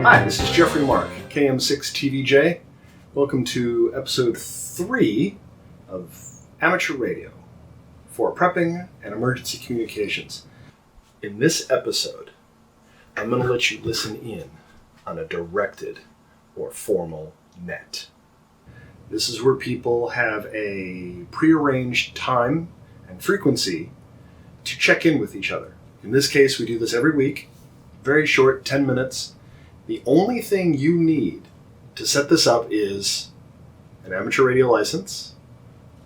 Hi, this is Jeffrey Mark, KM6TVJ. Welcome to episode 3 of Amateur Radio for Prepping and Emergency Communications. In this episode, I'm going to let you listen in on a directed or formal net. This is where people have a prearranged time and frequency to check in with each other. In this case, we do this every week, very short, 10 minutes. The only thing you need to set this up is an amateur radio license,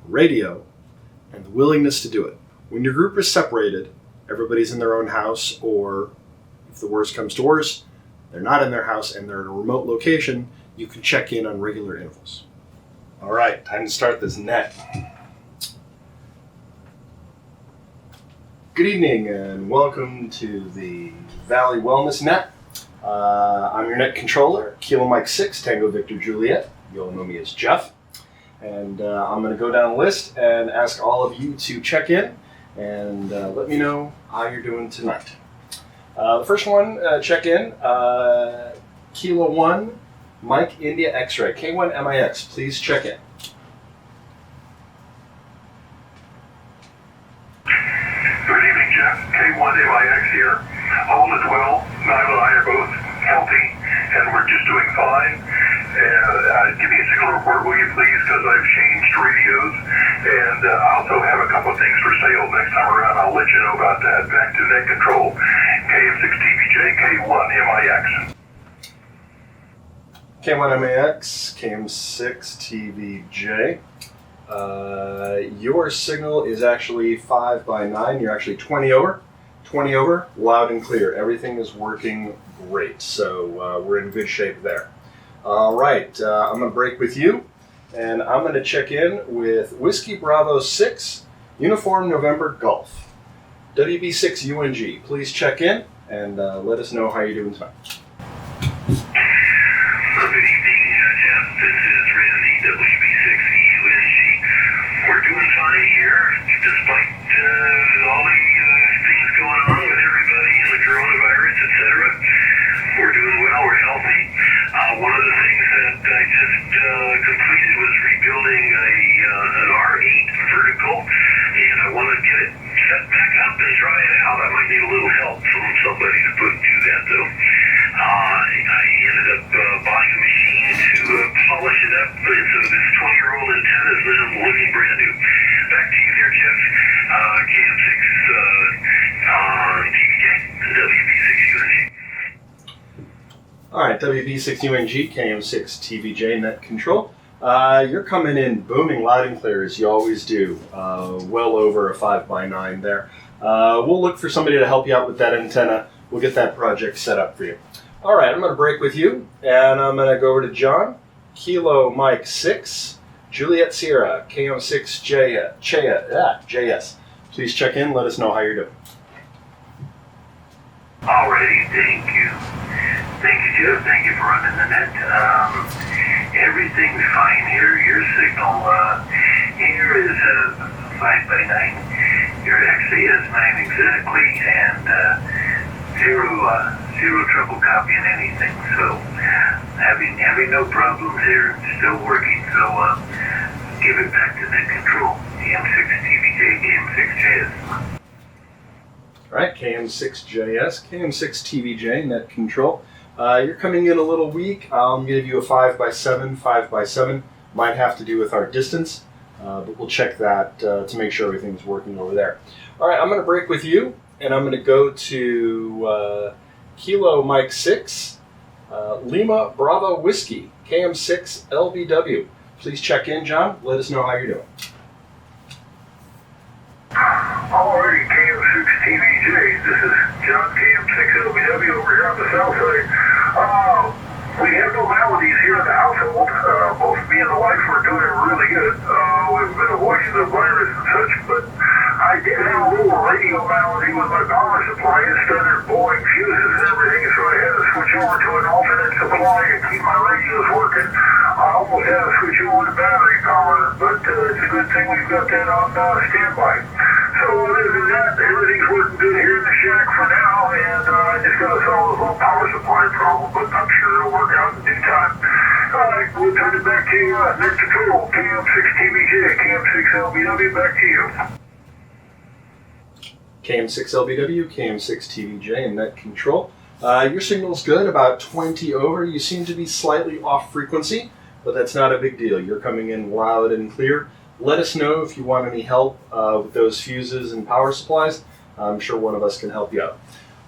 radio, and the willingness to do it. When your group is separated, everybody's in their own house, or if the worst comes to worst, they're not in their house and they're in a remote location, you can check in on regular intervals. All right, time to start this net. Good evening and welcome to the Valley Wellness Net. I'm your net controller, Kilo Mike 6, Tango Victor Juliet. You'll know me as Jeff. And I'm going to go down the list and ask all of you to check in and let me know how you're doing tonight. The first one, check in, Kilo 1, Mike India X-Ray, K1MIX, please check in. Good evening, Jeff. K1MIX here. All is well. Nyla and I are both healthy, and we're just doing fine. Give me a signal report, will you please, because I've changed radios, and I also have a couple of things for sale next time around. I'll let you know about that. Back to net control. KM6TVJ, K1MIX. K1MAX, KM6TVJ. Your signal is actually 5 by 9. You're actually 20 over. 20 over, loud and clear. Everything is working great, so we're in good shape there. All right, I'm going to break with you, and I'm going to check in with Whiskey Bravo 6, Uniform November Golf. WB6UNG, please check in and let us know how you're doing tonight. Good evening, Jeff. This is Randy, WB6UNG. We're doing fine here, despite all the things going on with everybody and the coronavirus, etc. We're doing well, we're healthy. One of the things that I just completed was rebuilding an R8 vertical, and I want to get it set back up and try it out. I might need a little help from somebody to do that, though. I ended up buying a machine to polish it up, so this 20-year-old antenna is now looking brand new. Back to you there, Jeff. KM6 TVJ, WB6UNG. All right, WB6UNG, KM6TVJ, net control. You're coming in booming loud and clear, as you always do. Well over a 5 by 9 there. We'll look for somebody to help you out with that antenna. We'll get that project set up for you. All right, I'm going to break with you, and I'm going to go over to John, Kilo Mike 6, Juliet Sierra, KM6JS. Please check in, let us know how you're doing. Alrighty, thank you. Thank you, Jeff. Thank you for running the net. Everything's fine here. Your signal here is 5 by 9. You're actually S9 exactly, and zero trouble copying anything. So having no problems here. Still working. So give it back to net control. KM6TVJ, KM6JS. All right, KM6JS, KM6TVJ, net control. You're coming in a little weak. I'll give you a 5 by 7, 5 by 7. Might have to do with our distance, but we'll check that to make sure everything's working over there. All right, I'm going to break with you, and I'm going to go to Kilo Mike 6, Lima Bravo Whiskey, KM6 LBW. Please check in, John. Let us know how you're doing. Alrighty, KM6TVJ. This is John, KM6LBW over here on the south side. We have no maladies here in the household. Both me and the wife are doing really good. We've been avoiding the virus and such, but I did have a little radio malady with my power supply. It started blowing fuses and everything, so I had to switch over to an alternate supply and keep my radios working. I almost had to switch over to battery power, but it's a good thing we've got that on standby. So other than that, everything's working good here in the shack for now, and I just got to solve this little power supply problem, but I'm sure it'll work out in due time. Alright, we'll turn it back to net control, KM6TVJ, KM6LBW, back to you. KM6LBW, KM6TVJ, and net control. Your signal's good, about 20 over. You seem to be slightly off frequency, but that's not a big deal. You're coming in loud and clear. Let us know if you want any help with those fuses and power supplies. I'm sure one of us can help you out.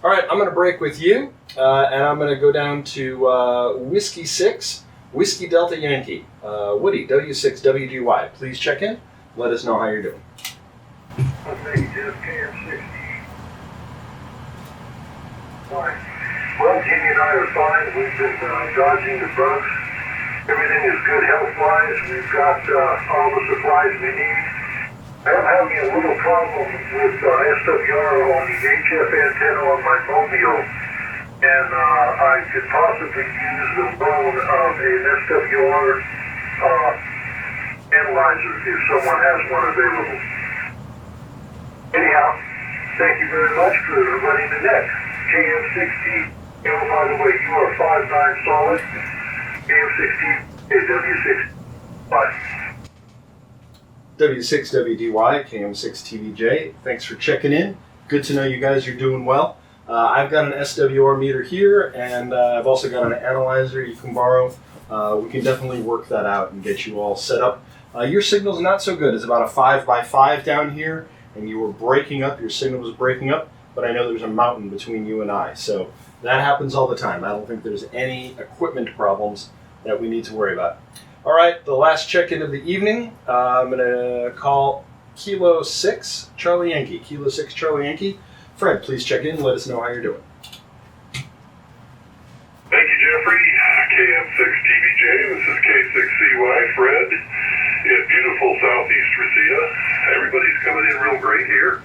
All right, I'm going to break with you, and I'm going to go down to Whiskey 6, Whiskey Delta Yankee. Woody, W6WGY. Please check in. Let us know how you're doing. Negative KM60. Fine. Well, Jamie and I are fine. We've been dodging the bugs. Everything is good health-wise. We've got all the supplies we need. I'm having a little problem with SWR on the HF antenna on my mobile. And I could possibly use the bone of an SWR analyzer if someone has one available. Anyhow, thank you very much for running the net. KM60, by the way, you are 5'9" solid. KM60 is W6. Bye. W6WDY, KM6TVJ. Thanks for checking in. Good to know you guys are doing well. I've got an SWR meter here, and I've also got an analyzer you can borrow. We can definitely work that out and get you all set up. Your signal's not so good. It's about a 5x5 down here, and you were breaking up. Your signal was breaking up, but I know there's a mountain between you and I. So that happens all the time. I don't think there's any equipment problems that we need to worry about. All right, the last check-in of the evening. I'm going to call Kilo 6 Charlie Yankee. Kilo 6 Charlie Yankee. Fred, please check in. Let us know how you're doing. Thank you, Jeffrey. KM6TVJ, this is K6CY, Fred, in beautiful southeast Reseda. Everybody's coming in real great here.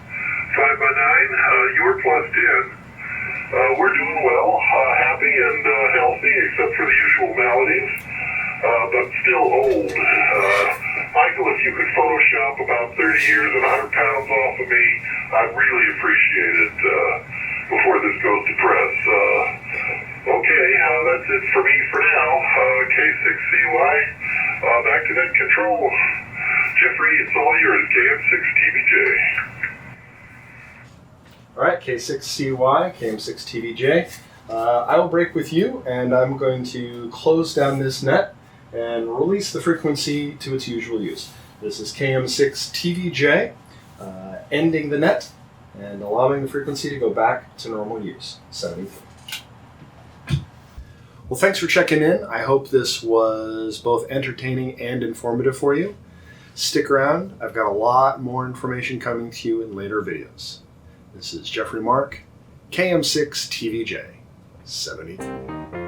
5x9, you're plugged in. We're doing well, happy and healthy, except for the usual maladies, but still old. Michael, if you could Photoshop about 30 years and 100 pounds off of me, I'd really appreciate it before this goes to press. Okay, that's it for me for now. K6CY, back to net control. Jeffrey, it's all yours, KM6TVJ. All right, K6CY, KM6TVJ. I will break with you, and I'm going to close down this net and release the frequency to its usual use. This is KM6TVJ, ending the net and allowing the frequency to go back to normal use, 73. Well, thanks for checking in. I hope this was both entertaining and informative for you. Stick around. I've got a lot more information coming to you in later videos. This is Jeffrey Mark, KM6TVJ, 73.